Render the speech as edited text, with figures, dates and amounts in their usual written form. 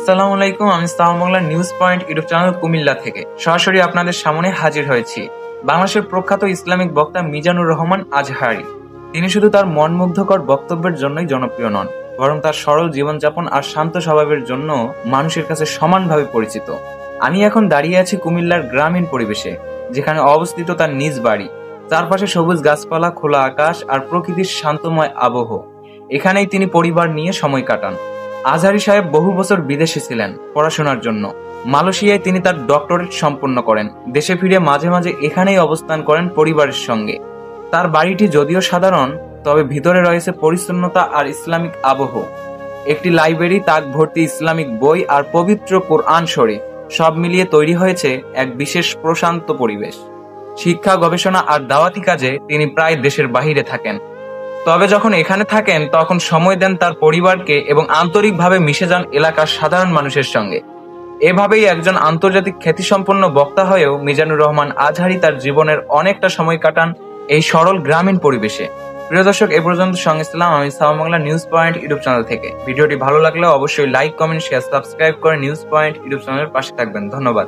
আসসালামু আলাইকুম। আমি সাওয়া Bangla news point YouTube channel Comilla থেকে সরাসরি আপনাদের সামনে হাজির হয়েছি। বাংলাদেশের প্রখ্যাত ইসলামিক বক্তা মিজানুর রহমান আজহারী। তিনি শুধু তার মনমুগ্ধকর বক্তব্যের জন্যই জনপ্রিয় নন, বরং তার সরল জীবনযাপন আর শান্ত স্বভাবের জন্য মানুষের কাছে সমানভাবে পরিচিত। আমি এখন দাঁড়িয়ে আছি কুমিল্লার গ্রামীণ পরিবেশে, যেখানে অবস্থিত তার নিজ বাড়ি। চারপাশে সবুজ গাছপালা, খোলা আকাশ আর প্রকৃতির শান্তময় আবহ। এখানেই তিনি পরিবার নিয়ে সময় কাটান। আজহারী সাহেব বহু বছর বিদেশে ছিলেন পড়াশোনার জন্য। মালয়েশিয়ায় তিনি তার ডক্টরেট সম্পন্ন করেন। দেশে ফিরে মাঝে মাঝে এখানেই অবস্থান করেন পরিবারের সঙ্গে। তার বাড়িটি যদিও সাধারণ, তবে ভিতরে রয়েছে পরিচ্ছন্নতা আর ইসলামিক আবহ। একটি লাইব্রেরি, তাক ভর্তি ইসলামিক বই আর পবিত্র কোরআন শরীফ, সব মিলিয়ে তৈরি হয়েছে এক বিশেষ প্রশান্ত পরিবেশ। শিক্ষা, গবেষণা আর দাওয়াতি কাজে তিনি প্রায় দেশের বাহিরে থাকেন। তবে যখন এখানে থাকেন তখন সময় দেন তার পরিবারকে এবং আন্তরিকভাবে মিশে যান এলাকার সাধারণ মানুষের সঙ্গে। এভাবেই একজন আন্তর্জাতিক খ্যাতিসম্পন্ন বক্তা হয়েও মিজানুর রহমান আজহারী তার জীবনের অনেকটা সময় কাটান এই সরল গ্রামীণ পরিবেশে। প্রিয় দর্শক, এ পর্যন্ত সঙ্গে ছিলাম আমি সাওয়া Bangla news point YouTube channel থেকে। ভিডিওটি ভালো লাগলে অবশ্যই লাইক, কমেন্ট, শেয়ার, সাবস্ক্রাইব করে নিউজ পয়েন্ট ইউটিউব চ্যানেলের পাশে থাকবেন। ধন্যবাদ।